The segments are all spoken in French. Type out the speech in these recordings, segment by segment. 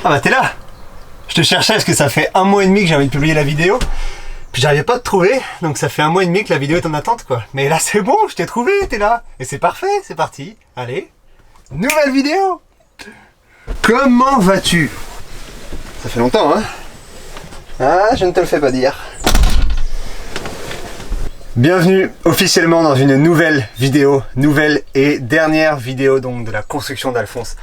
Ah bah t'es là. Je te cherchais parce que ça fait 1 mois et demi que j'ai envie de publier la vidéo. Puis j'arrivais pas à te trouver, donc ça fait 1 mois et demi que la vidéo est en attente quoi. Mais là c'est bon, je t'ai trouvé, t'es là. Et c'est parfait, c'est parti. Allez, nouvelle vidéo. Comment vas-tu? Ça fait longtemps hein. Ah, je ne te le fais pas dire. Bienvenue officiellement dans une nouvelle vidéo, nouvelle et dernière vidéo donc de la construction d'Alphonse.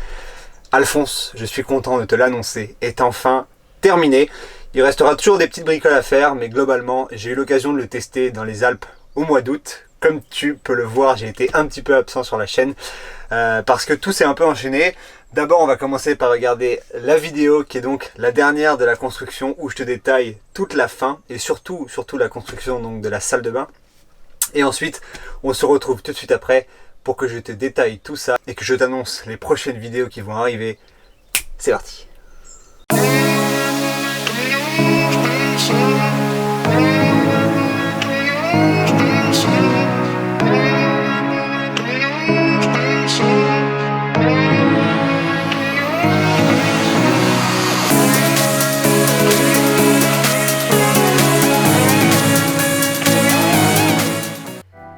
Alphonse, je suis content de te l'annoncer, est enfin terminé. Il restera toujours des petites bricoles à faire, mais globalement, j'ai eu l'occasion de le tester dans les Alpes au mois d'août. Comme tu peux le voir, j'ai été un petit peu absent sur la chaîne parce que tout s'est un peu enchaîné. D'abord, on va commencer par regarder la vidéo qui est donc la dernière de la construction où je te détaille toute la fin et surtout la construction donc de la salle de bain. Et ensuite, on se retrouve tout de suite après pour que je te détaille tout ça et que je t'annonce les prochaines vidéos qui vont arriver. C'est parti!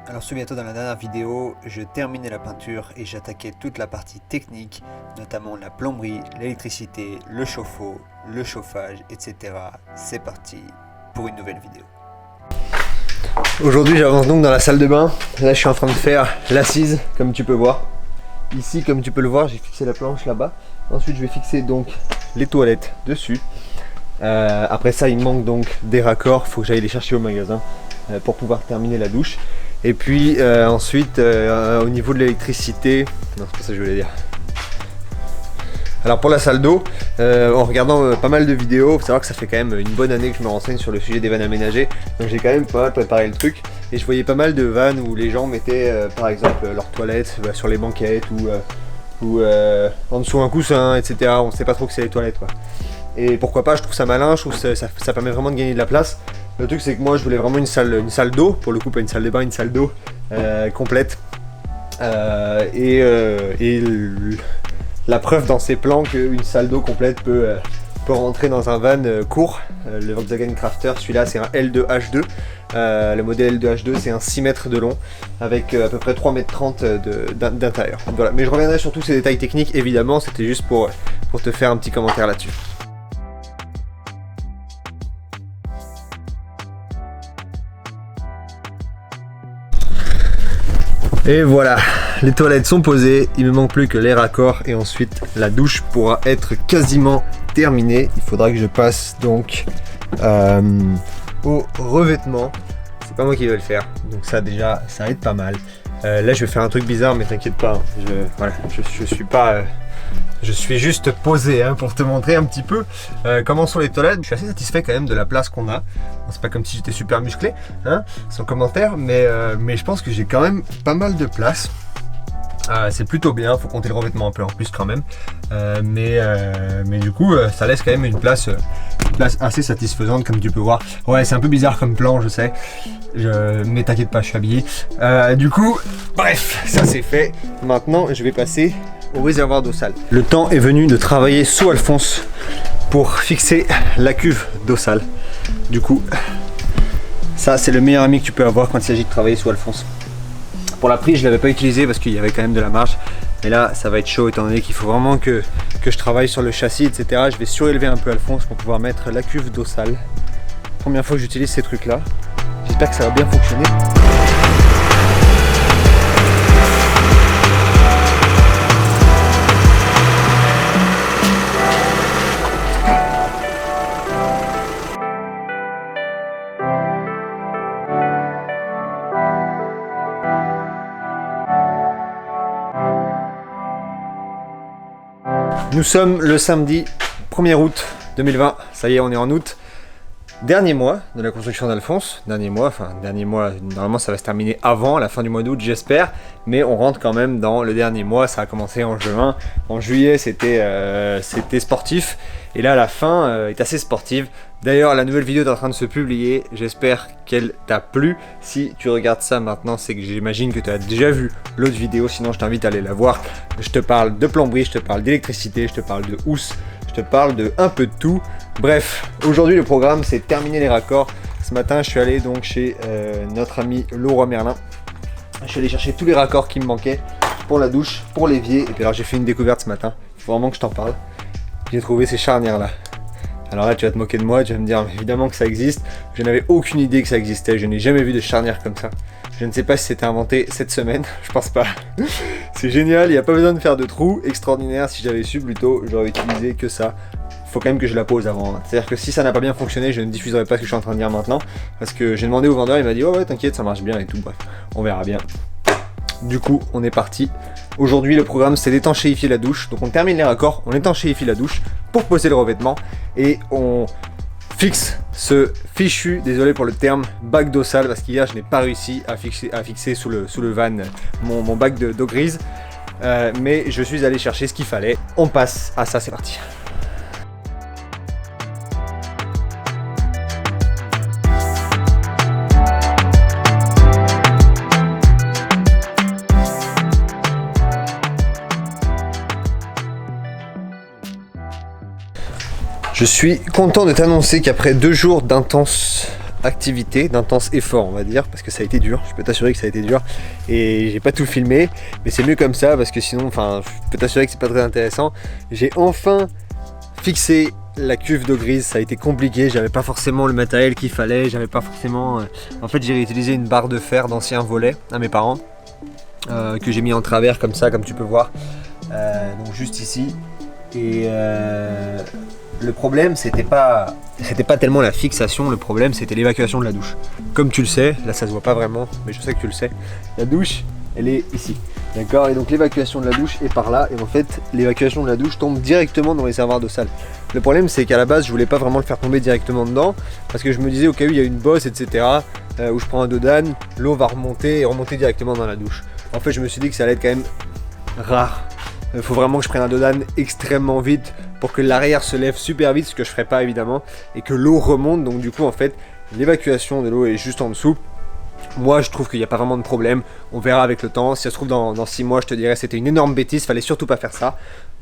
Alors souviens-toi, dans la dernière vidéo, je terminais la peinture et j'attaquais toute la partie technique, notamment la plomberie, l'électricité, le chauffe-eau, le chauffage, etc. C'est parti pour une nouvelle vidéo. Aujourd'hui, j'avance donc dans la salle de bain. Là, je suis en train de faire l'assise, comme tu peux voir. Ici, comme tu peux le voir, j'ai fixé la planche là-bas. Ensuite, je vais fixer donc les toilettes dessus. Après ça, il me manque donc des raccords. Il faut que j'aille les chercher au magasin pour pouvoir terminer la douche. Et puis ensuite, au niveau de l'électricité, non, c'est pas ça que je voulais dire. Alors pour la salle d'eau, en regardant pas mal de vidéos, il faut savoir que ça fait quand même une bonne année que je me renseigne sur le sujet des vannes aménagées. Donc j'ai quand même pas mal préparé le truc. Et je voyais pas mal de vannes où les gens mettaient par exemple leurs toilettes sur les banquettes ou en dessous un coussin, etc. On sait pas trop que c'est les toilettes quoi. Et pourquoi pas, je trouve ça malin, je trouve que ça permet vraiment de gagner de la place. Le truc c'est que moi je voulais vraiment une salle d'eau, pour le coup pas une salle de bain, une salle d'eau complète. La preuve dans ces plans qu'une salle d'eau complète peut rentrer dans un van court. Le Volkswagen Crafter, celui-là c'est un L2H2. Le modèle L2H2 c'est un 6 mètres de long avec à peu près 3,30 m d'intérieur. Voilà. Mais je reviendrai sur tous ces détails techniques évidemment, c'était juste pour te faire un petit commentaire là-dessus. Et voilà, les toilettes sont posées, il me manque plus que les raccords et ensuite la douche pourra être quasiment terminée. Il faudra que je passe donc au revêtement. C'est pas moi qui vais le faire, donc ça déjà, ça aide pas mal. Là je vais faire un truc bizarre mais t'inquiète pas, je suis juste posé hein, pour te montrer un petit peu comment sont les toilettes. Je suis assez satisfait quand même de la place qu'on a. Bon, c'est pas comme si j'étais super musclé, hein, sans commentaire, mais je pense que j'ai quand même pas mal de place. C'est plutôt bien, faut compter le revêtement un peu en plus quand même. Mais du coup, ça laisse quand même une place assez satisfaisante comme tu peux voir. Ouais, c'est un peu bizarre comme plan, je sais. Mais t'inquiète pas, je suis habillé. Du coup, bref, ça c'est fait. Maintenant, je vais passer au réservoir d'eau sale. Le temps est venu de travailler sous Alphonse pour fixer la cuve d'eau sale. Du coup, ça c'est le meilleur ami que tu peux avoir quand il s'agit de travailler sous Alphonse. Pour la prise, je ne l'avais pas utilisé parce qu'il y avait quand même de la marge. Mais là, ça va être chaud étant donné qu'il faut vraiment que je travaille sur le châssis, etc. Je vais surélever un peu Alphonse pour pouvoir mettre la cuve d'eau sale. Première fois que j'utilise ces trucs-là. J'espère que ça va bien fonctionner. Nous sommes le samedi 1er août 2020, ça y est on est en août. Dernier mois de la construction d'Alphonse, dernier mois, normalement ça va se terminer avant la fin du mois d'août j'espère, mais on rentre quand même dans le dernier mois, ça a commencé en juin, en juillet c'était sportif, et là la fin est assez sportive. D'ailleurs la nouvelle vidéo est en train de se publier, j'espère qu'elle t'a plu. Si tu regardes ça maintenant, c'est que j'imagine que tu as déjà vu l'autre vidéo, sinon je t'invite à aller la voir. Je te parle de plomberie, je te parle d'électricité, je te parle de housse, je te parle de un peu de tout. Bref, aujourd'hui le programme c'est terminer les raccords. Ce matin je suis allé donc chez notre ami Leroy Merlin. Je suis allé chercher tous les raccords qui me manquaient pour la douche, pour l'évier. Et puis alors j'ai fait une découverte ce matin, il faut vraiment que je t'en parle. J'ai trouvé ces charnières là. Alors là tu vas te moquer de moi, tu vas me dire évidemment que ça existe. Je n'avais aucune idée que ça existait, je n'ai jamais vu de charnière comme ça. Je ne sais pas si c'était inventé cette semaine, je pense pas. C'est génial, il n'y a pas besoin de faire de trous, extraordinaire. Si j'avais su plus tôt, j'aurais utilisé que ça. Faut quand même que je la pose avant. C'est-à-dire que si ça n'a pas bien fonctionné, je ne diffuserai pas ce que je suis en train de dire maintenant. Parce que j'ai demandé au vendeur, il m'a dit oh ouais t'inquiète, ça marche bien et tout, bref, on verra bien. Du coup, on est parti. Aujourd'hui, le programme c'est d'étanchéifier la douche. Donc on termine les raccords, on étanchéifie la douche pour poser le revêtement et on fixe ce fichu, désolé pour le terme, bac d'eau sale parce qu'hier je n'ai pas réussi à fixer sous le van mon bac d'eau grise. Mais je suis allé chercher ce qu'il fallait. On passe à ça, c'est parti. Je suis content de t'annoncer qu'après 2 jours d'intense activité, d'intense effort on va dire, parce que ça a été dur, je peux t'assurer que ça a été dur et j'ai pas tout filmé, mais c'est mieux comme ça parce que sinon, enfin, je peux t'assurer que c'est pas très intéressant. J'ai enfin fixé la cuve d'eau grise, ça a été compliqué, j'avais pas forcément le matériel qu'il fallait, j'avais pas forcément... En fait j'ai réutilisé une barre de fer d'ancien volet à mes parents, que j'ai mis en travers comme ça, comme tu peux voir, donc juste ici, et... Le problème, c'était pas tellement la fixation, le problème c'était l'évacuation de la douche. Comme tu le sais, là ça se voit pas vraiment, mais je sais que tu le sais, la douche, elle est ici. D'accord? Et donc l'évacuation de la douche est par là, et en fait, l'évacuation de la douche tombe directement dans les réservoirs d'eau sale. Le problème, c'est qu'à la base, je voulais pas vraiment le faire tomber directement dedans, parce que je me disais, au cas où il y a une bosse, etc., où je prends un dodane, l'eau va remonter et remonter directement dans la douche. En fait, je me suis dit que ça allait être quand même rare. Il faut vraiment que je prenne un dodane extrêmement vite pour que l'arrière se lève super vite, ce que je ferai pas évidemment, et que l'eau remonte. Donc du coup en fait l'évacuation de l'eau est juste en dessous. Moi je trouve qu'il n'y a pas vraiment de problème, on verra avec le temps. Si ça se trouve dans 6 mois je te dirais c'était une énorme bêtise, fallait surtout pas faire ça.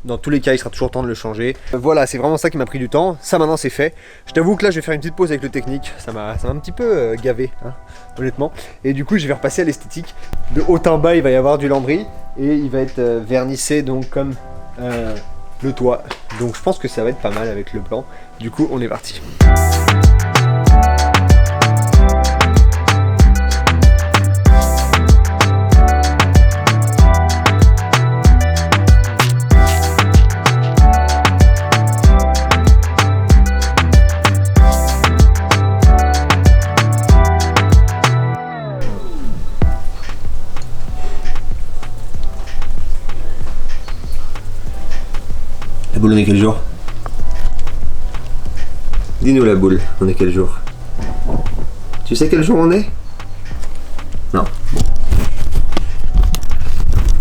Dans tous les cas il sera toujours temps de le changer. Voilà, c'est vraiment ça qui m'a pris du temps, ça maintenant c'est fait. Je t'avoue que là je vais faire une petite pause avec le technique, ça m'a un petit peu gavé hein, honnêtement. Et du coup je vais repasser à l'esthétique. De haut en bas il va y avoir du lambris et il va être vernissé donc comme le toit. Donc je pense que ça va être pas mal avec le blanc. Du coup on est parti. La boule, on est quel jour? Dis-nous la boule, on est quel jour? Tu sais quel jour on est? Non.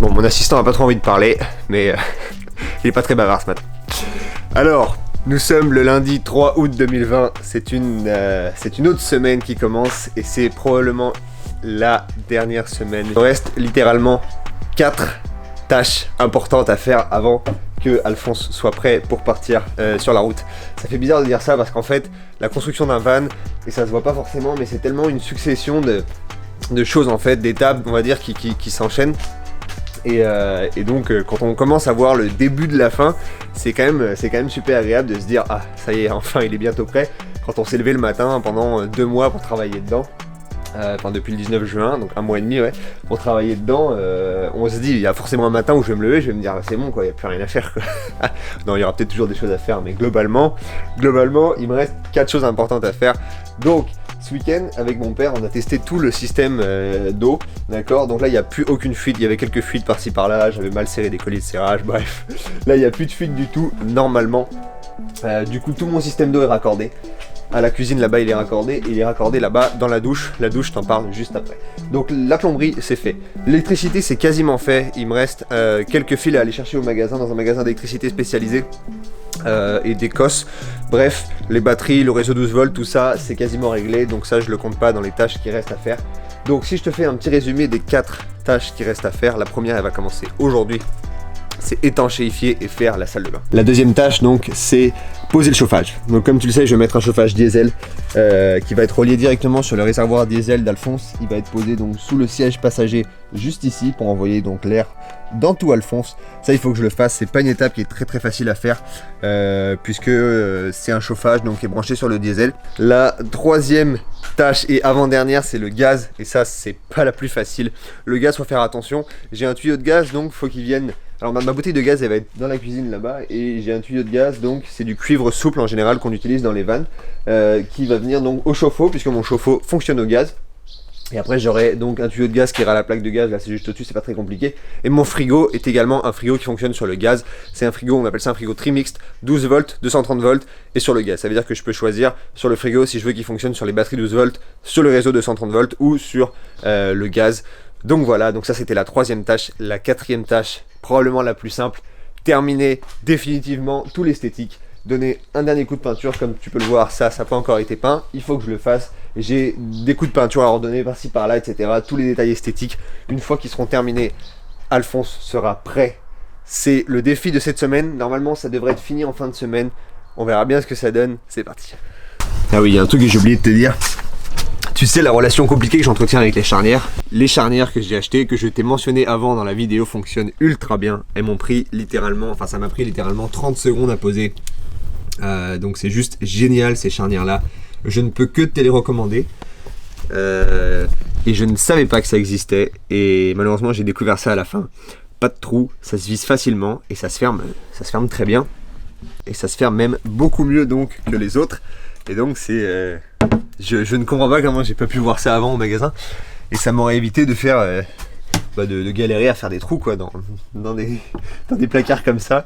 Bon, mon assistant a pas trop envie de parler, mais il est pas très bavard ce matin. Alors, nous sommes le lundi 3 août 2020, c'est une autre semaine qui commence et c'est probablement la dernière semaine. Il reste littéralement 4 tâches importantes à faire avant que Alphonse soit prêt pour partir sur la route. Ça fait bizarre de dire ça parce qu'en fait la construction d'un van, et ça se voit pas forcément, mais c'est tellement une succession de choses en fait, d'étapes on va dire qui s'enchaînent. Et donc quand on commence à voir le début de la fin, c'est quand même super agréable de se dire ah ça y est, enfin il est bientôt prêt. Quand on s'est levé le matin pendant 2 mois pour travailler dedans, enfin depuis le 19 juin, donc 1 mois et demi ouais, pour travailler dedans, on se dit il y a forcément un matin où je vais me lever, je vais me dire c'est bon quoi, il n'y a plus rien à faire quoi. Non, il y aura peut-être toujours des choses à faire, mais globalement il me reste 4 choses importantes à faire. Donc ce week-end avec mon père on a testé tout le système d'eau, d'accord, donc là il n'y a plus aucune fuite, il y avait quelques fuites par-ci par-là, j'avais mal serré des colliers de serrage, bref, là il n'y a plus de fuite du tout normalement. Du coup tout mon système d'eau est raccordé. À la cuisine là-bas il est raccordé, et il est raccordé là-bas dans la douche je t'en parle juste après. Donc la plomberie c'est fait, l'électricité c'est quasiment fait, il me reste quelques fils à aller chercher au magasin, dans un magasin d'électricité spécialisé et des COS. Bref, les batteries, le réseau 12 volts, tout ça c'est quasiment réglé, donc ça je le compte pas dans les tâches qui restent à faire. Donc si je te fais un petit résumé des 4 tâches qui restent à faire, la première elle va commencer aujourd'hui. c'est étanchéifier et faire la salle de bain. La deuxième tâche donc c'est poser le chauffage. Donc comme tu le sais, je vais mettre un chauffage diesel qui va être relié directement sur le réservoir diesel d'Alphonse. Il va être posé donc sous le siège passager juste ici pour envoyer donc l'air dans tout Alphonse. Ça il faut que je le fasse, c'est pas une étape qui est très facile à faire puisque c'est un chauffage donc qui est branché sur le diesel. La troisième tâche et avant-dernière c'est le gaz, et ça c'est pas la plus facile. Le gaz, faut faire attention, j'ai un tuyau de gaz donc faut qu'il vienne. Alors ma bouteille de gaz elle va être dans la cuisine là-bas et j'ai un tuyau de gaz donc c'est du cuivre souple en général qu'on utilise dans les vannes qui va venir donc au chauffe-eau puisque mon chauffe-eau fonctionne au gaz. Et après j'aurai donc un tuyau de gaz qui ira à la plaque de gaz, là c'est juste au-dessus, c'est pas très compliqué. Et mon frigo est également un frigo qui fonctionne sur le gaz. C'est un frigo, on appelle ça un frigo trimixte, 12 volts, 230 volts et sur le gaz. Ça veut dire que je peux choisir sur le frigo si je veux qu'il fonctionne sur les batteries 12 volts, sur le réseau 230 volts ou sur le gaz. Donc voilà, donc ça c'était la troisième tâche. La quatrième tâche, probablement la plus simple, terminer définitivement tout l'esthétique. Donner un dernier coup de peinture, comme tu peux le voir, ça n'a pas encore été peint, il faut que je le fasse. J'ai des coups de peinture à ordonner par-ci par-là, etc. Tous les détails esthétiques, une fois qu'ils seront terminés, Alphonse sera prêt. C'est le défi de cette semaine, normalement ça devrait être fini en fin de semaine. On verra bien ce que ça donne, c'est parti. Ah oui, il y a un truc que j'ai oublié de te dire. Tu sais la relation compliquée que j'entretiens avec les charnières. Les charnières que j'ai achetées, que je t'ai mentionné avant dans la vidéo, fonctionnent ultra bien. Elles m'ont pris littéralement, enfin ça m'a pris littéralement 30 secondes à poser. Donc c'est juste génial ces charnières là. Je ne peux que te les recommander. Et je ne savais pas que ça existait. Et malheureusement j'ai découvert ça à la fin. Pas de trou, ça se visse facilement et ça se ferme très bien. Et ça se ferme même beaucoup mieux donc que les autres. Et donc c'est... Je ne comprends pas comment j'ai pas pu voir ça avant au magasin. Et ça m'aurait évité de faire... de galérer à faire des trous quoi dans des placards comme ça.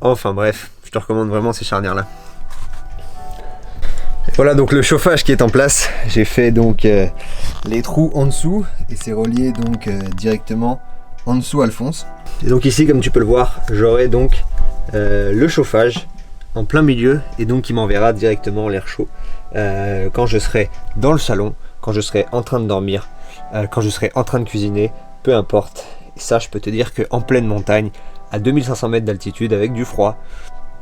Enfin bref, je te recommande vraiment ces charnières là. Voilà donc le chauffage qui est en place. J'ai fait donc les trous en dessous et c'est relié donc directement en dessous Alphonse. Et donc ici comme tu peux le voir, j'aurai donc le chauffage en plein milieu et donc il m'enverra directement l'air chaud quand je serai dans le salon, quand je serai en train de dormir, quand je serai en train de cuisiner, peu importe. Et ça je peux te dire qu'en pleine montagne, à 2500 mètres d'altitude avec du froid,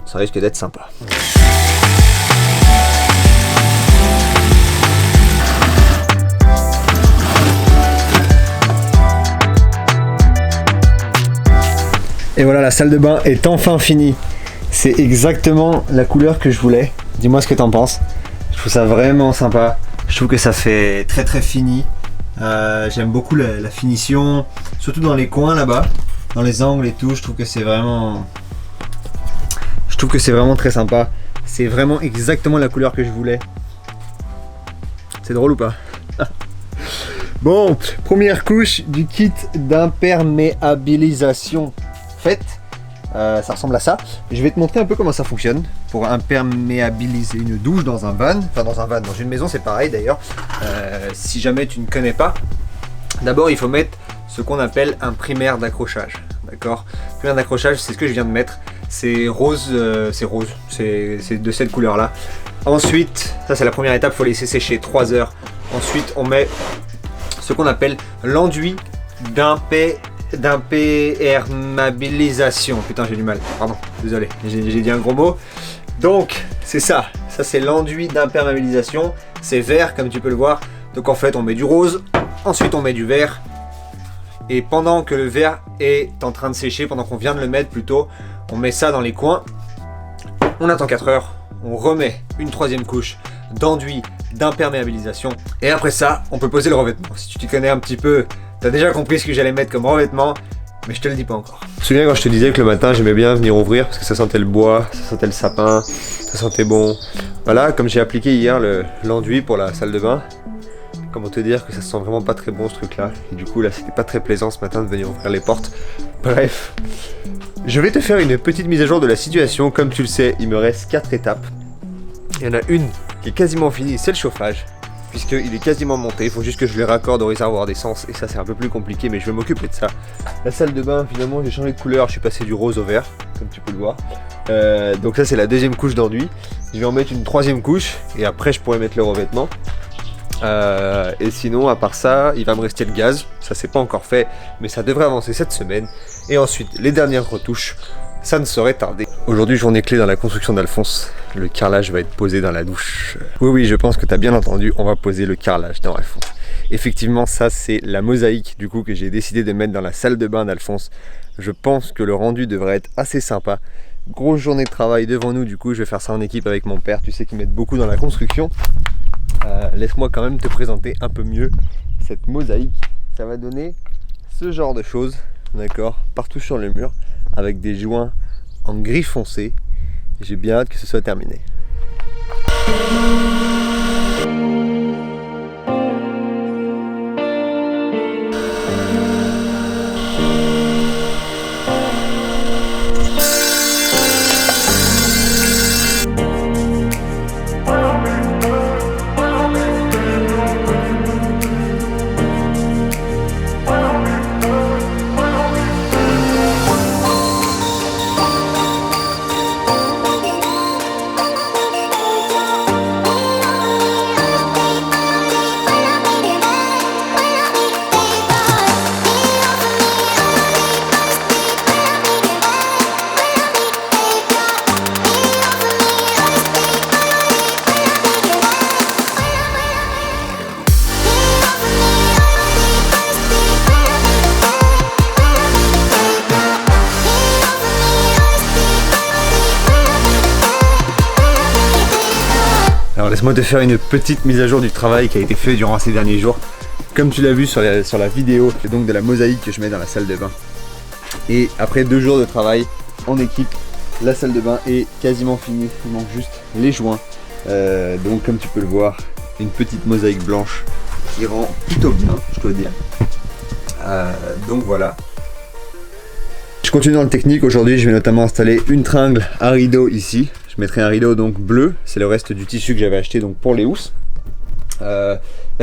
ça risque d'être sympa. Et voilà, la salle de bain est enfin finie. C'est exactement la couleur que je voulais. Dis-moi ce que t'en penses. Je trouve ça vraiment sympa. Je trouve que ça fait très fini. J'aime beaucoup la finition, surtout dans les coins là-bas, dans les angles et tout. Je trouve que c'est vraiment très sympa. C'est vraiment exactement la couleur que je voulais. C'est drôle ou pas? Bon, première couche du kit d'imperméabilisation faite. Ça ressemble à ça. Je vais te montrer un peu comment ça fonctionne pour imperméabiliser une douche dans un van. Enfin dans une maison c'est pareil d'ailleurs. Si jamais tu ne connais pas, d'abord il faut mettre ce qu'on appelle un primaire d'accrochage. D'accord? Primaire d'accrochage, c'est ce que je viens de mettre. C'est rose, c'est de cette couleur là. Ensuite, ça c'est la première étape, il faut laisser sécher 3 heures. Ensuite on met ce qu'on appelle l'enduit d'imperméabilisation. Putain j'ai du mal, pardon, désolé, j'ai dit un gros mot. Donc c'est ça c'est l'enduit d'imperméabilisation. C'est vert comme tu peux le voir. Donc en fait on met du rose, ensuite on met du vert. Et pendant que le vert est en train de sécher, pendant qu'on vient de le mettre plutôt, on met ça dans les coins. On attend 4 heures, on remet une troisième couche d'enduit d'imperméabilisation. Et après ça, on peut poser le revêtement. Si tu t'y connais un petit peu, t'as déjà compris ce que j'allais mettre comme revêtement, mais je te le dis pas encore. Tu te souviens quand je te disais que le matin j'aimais bien venir ouvrir parce que ça sentait le bois, ça sentait le sapin, ça sentait bon. Voilà, comme j'ai appliqué hier l'enduit pour la salle de bain, comment te dire que ça sent vraiment pas très bon ce truc là. Et du coup là c'était pas très plaisant ce matin de venir ouvrir les portes. Bref, je vais te faire une petite mise à jour de la situation. Comme tu le sais, il me reste 4 étapes. Il y en a une qui est quasiment finie, c'est le chauffage, puisqu'il est quasiment monté. Il faut juste que je le raccorde au réservoir d'essence et ça c'est un peu plus compliqué, mais je vais m'occuper de ça. La salle de bain, finalement j'ai changé de couleur, je suis passé du rose au vert comme tu peux le voir. Donc ça c'est la deuxième couche d'enduit. Je vais en mettre une troisième couche et après je pourrai mettre le revêtement. Et sinon, à part ça, il va me rester le gaz. Ça, c'est pas encore fait, mais ça devrait avancer cette semaine. Et ensuite, les dernières retouches, ça ne saurait tarder. Aujourd'hui, journée clé dans la construction d'Alphonse. Le carrelage va être posé dans la douche. Oui, oui, je pense que tu as bien entendu, on va poser le carrelage dans Alphonse. Effectivement, ça, c'est la mosaïque du coup que j'ai décidé de mettre dans la salle de bain d'Alphonse. Je pense que le rendu devrait être assez sympa. Grosse journée de travail devant nous, du coup, je vais faire ça en équipe avec mon père. Tu sais qu'il m'aide beaucoup dans la construction. Laisse-moi quand même te présenter un peu mieux cette mosaïque. Ça va donner ce genre de choses, d'accord, partout sur le mur, avec des joints en gris foncé. J'ai bien hâte que ce soit terminé. Alors laisse-moi te faire une petite mise à jour du travail qui a été fait durant ces derniers jours. Comme tu l'as vu sur la vidéo, c'est donc de la mosaïque que je mets dans la salle de bain. Et après 2 jours de travail en équipe, la salle de bain est quasiment finie. Il manque juste les joints. Donc comme tu peux le voir, une petite mosaïque blanche qui rend plutôt bien, je dois dire. Donc voilà. Je continue dans le technique. Aujourd'hui, je vais notamment installer une tringle à rideau ici. Je mettrai un rideau donc bleu, c'est le reste du tissu que j'avais acheté donc pour les housses. La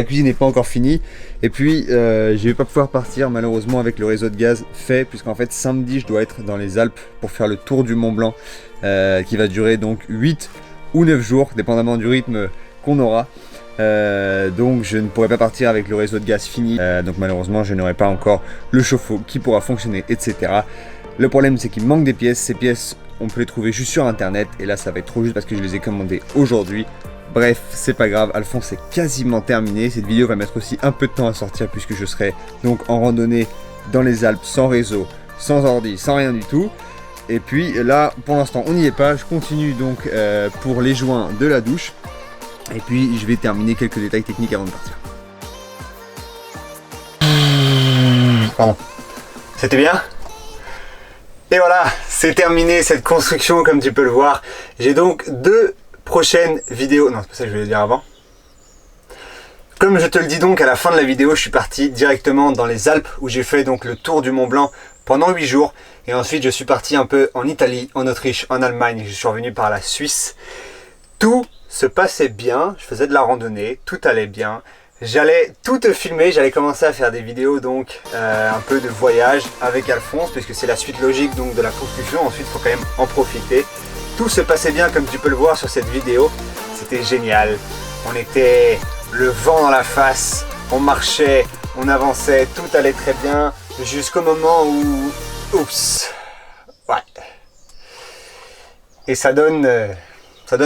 cuisine n'est pas encore finie. Et puis je vais pas pouvoir partir malheureusement avec le réseau de gaz fait, puisqu'en fait samedi je dois être dans les Alpes pour faire le tour du Mont Blanc qui va durer donc 8 ou 9 jours, dépendamment du rythme qu'on aura. Donc je ne pourrai pas partir avec le réseau de gaz fini. Donc malheureusement je n'aurai pas encore le chauffe-eau qui pourra fonctionner, etc. Le problème c'est qu'il me manque des pièces. Ces pièces on peut les trouver juste sur internet et là ça va être trop juste parce que je les ai commandées aujourd'hui. Bref, c'est pas grave, Alphonse est quasiment terminé. Cette vidéo va mettre aussi un peu de temps à sortir puisque je serai donc en randonnée dans les Alpes sans réseau, sans ordi, sans rien du tout. Et puis là pour l'instant on n'y est pas. Je continue donc pour les joints de la douche et puis je vais terminer quelques détails techniques avant de partir. Pardon, c'était bien ? Et voilà, c'est terminé cette construction comme tu peux le voir. J'ai donc 2 prochaines vidéos. Non, c'est pas ça que je voulais dire avant. Comme je te le dis donc à la fin de la vidéo, je suis parti directement dans les Alpes où j'ai fait donc le tour du Mont Blanc pendant 8 jours. Et ensuite je suis parti un peu en Italie, en Autriche, en Allemagne. Je suis revenu par la Suisse. Tout se passait bien, je faisais de la randonnée, tout allait bien. J'allais tout te filmer, j'allais commencer à faire des vidéos donc un peu de voyage avec Alphonse puisque c'est la suite logique donc de la construction. Ensuite il faut quand même en profiter. Tout se passait bien comme tu peux le voir sur cette vidéo. C'était génial. On était le vent dans la face, on marchait, on avançait, tout allait très bien jusqu'au moment où... Oups. Ouais. Et ça donne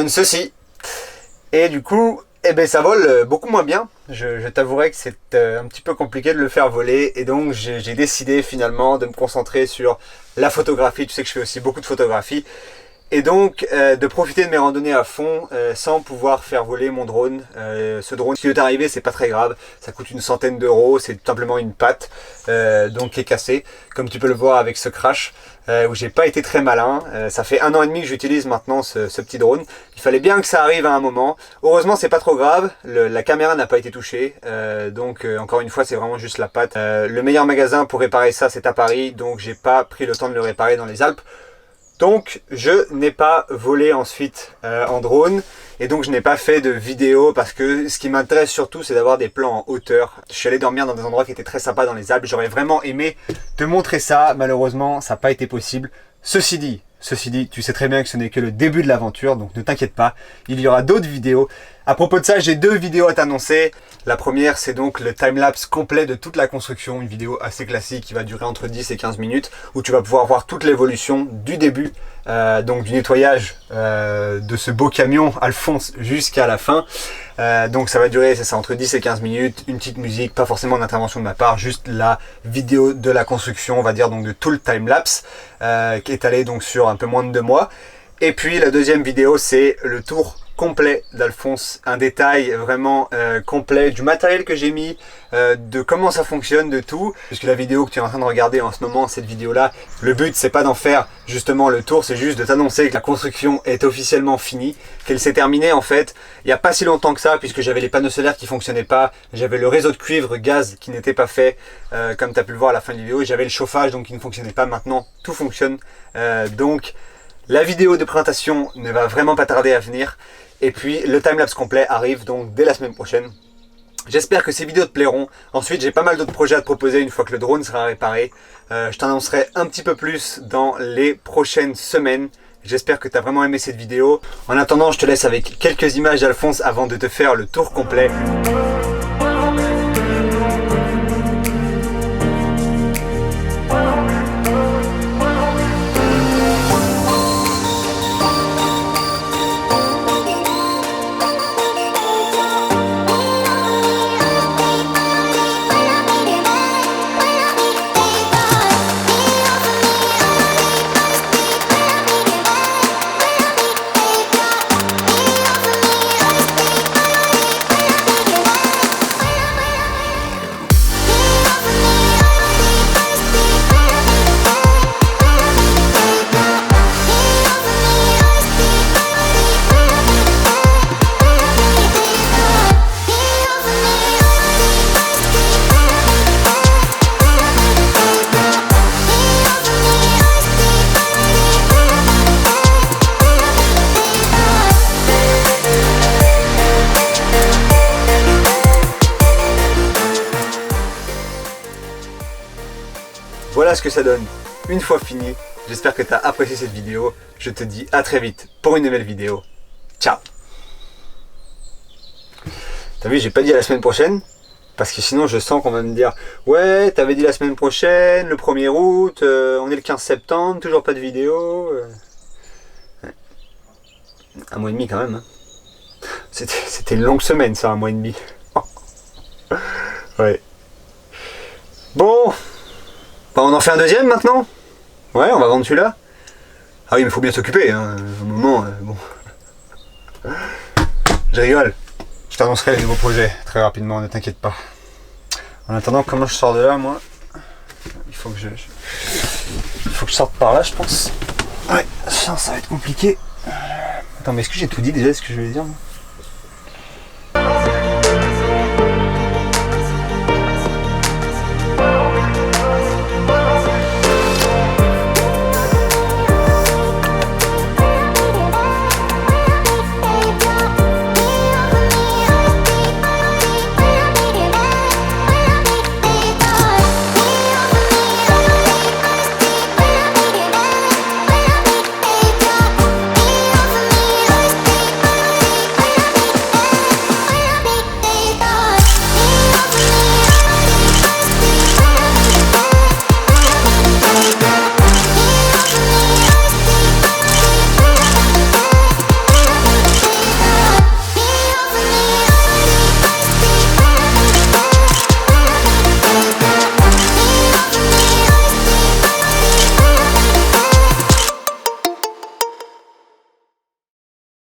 ceci. Et du coup... Eh bien ça vole beaucoup moins bien, je t'avouerai que c'est un petit peu compliqué de le faire voler et donc j'ai décidé finalement de me concentrer sur la photographie. Tu sais que je fais aussi beaucoup de photographie et donc de profiter de mes randonnées à fond sans pouvoir faire voler mon drone. Ce drone, ce qui est arrivé, c'est pas très grave, ça coûte une centaine d'euros, c'est tout simplement une patte donc qui est cassée, comme tu peux le voir avec ce crash. Où j'ai pas été très malin. Ça fait 1 an et demi que j'utilise maintenant ce petit drone. Il fallait bien que ça arrive à un moment. Heureusement c'est pas trop grave, la caméra n'a pas été touchée, donc encore une fois c'est vraiment juste la patte. Le meilleur magasin pour réparer ça c'est à Paris, donc j'ai pas pris le temps de le réparer dans les Alpes. Donc je n'ai pas volé ensuite en drone et donc je n'ai pas fait de vidéo parce que ce qui m'intéresse surtout c'est d'avoir des plans en hauteur. Je suis allé dormir dans des endroits qui étaient très sympas dans les Alpes, j'aurais vraiment aimé te montrer ça, malheureusement ça n'a pas été possible. Ceci dit, Ceci dit, tu sais très bien que ce n'est que le début de l'aventure, donc ne t'inquiète pas, il y aura d'autres vidéos. À propos de ça, j'ai 2 vidéos à t'annoncer. La première, c'est donc le timelapse complet de toute la construction, une vidéo assez classique qui va durer entre 10 et 15 minutes, où tu vas pouvoir voir toute l'évolution du début, donc du nettoyage de ce beau camion Alphonse jusqu'à la fin. Donc ça va durer, c'est ça, entre 10 et 15 minutes, une petite musique, pas forcément d'intervention de ma part, juste la vidéo de la construction, on va dire, donc de tout le timelapse, qui est allé donc sur un peu moins de 2 mois. Et puis la deuxième vidéo, c'est le tour complet d'Alphonse, un détail vraiment complet du matériel que j'ai mis, de comment ça fonctionne, de tout, puisque la vidéo que tu es en train de regarder en ce moment, cette vidéo là, le but c'est pas d'en faire justement le tour, c'est juste de t'annoncer que la construction est officiellement finie, qu'elle s'est terminée en fait il n'y a pas si longtemps que ça, puisque j'avais les panneaux solaires qui fonctionnaient pas, j'avais le réseau de cuivre gaz qui n'était pas fait, comme tu as pu le voir à la fin de la vidéo, et j'avais le chauffage donc qui ne fonctionnait pas. Maintenant tout fonctionne, donc la vidéo de présentation ne va vraiment pas tarder à venir. Et puis le timelapse complet arrive donc dès la semaine prochaine. J'espère que ces vidéos te plairont. Ensuite, j'ai pas mal d'autres projets à te proposer une fois que le drone sera réparé. Je t'annoncerai un petit peu plus dans les prochaines semaines. J'espère que tu as vraiment aimé cette vidéo. En attendant, je te laisse avec quelques images d'Alphonse avant de te faire le tour complet. Voilà ce que ça donne une fois fini. J'espère que tu as apprécié cette vidéo. Je te dis à très vite pour une nouvelle vidéo. Ciao. T'as vu, j'ai pas dit à la semaine prochaine, parce que sinon je sens qu'on va me dire ouais, t'avais dit la semaine prochaine, le 1er août, on est le 15 septembre, toujours pas de vidéo. Ouais. 1 mois et demi quand même. Hein. C'était une longue semaine ça, 1 mois et demi. Ouais. Bon. Bah, on en fait un deuxième maintenant? Ouais, on va vendre celui-là. Ah oui, mais faut bien s'occuper, hein. Au moment, bon. Je rigole. Je t'annoncerai les nouveaux projets très rapidement, ne t'inquiète pas. En attendant, comment je sors de là, moi? Il faut que je sorte par là, je pense. Ouais, ça va être compliqué. Attends, mais est-ce que j'ai tout dit déjà? Est-ce que je vais dire?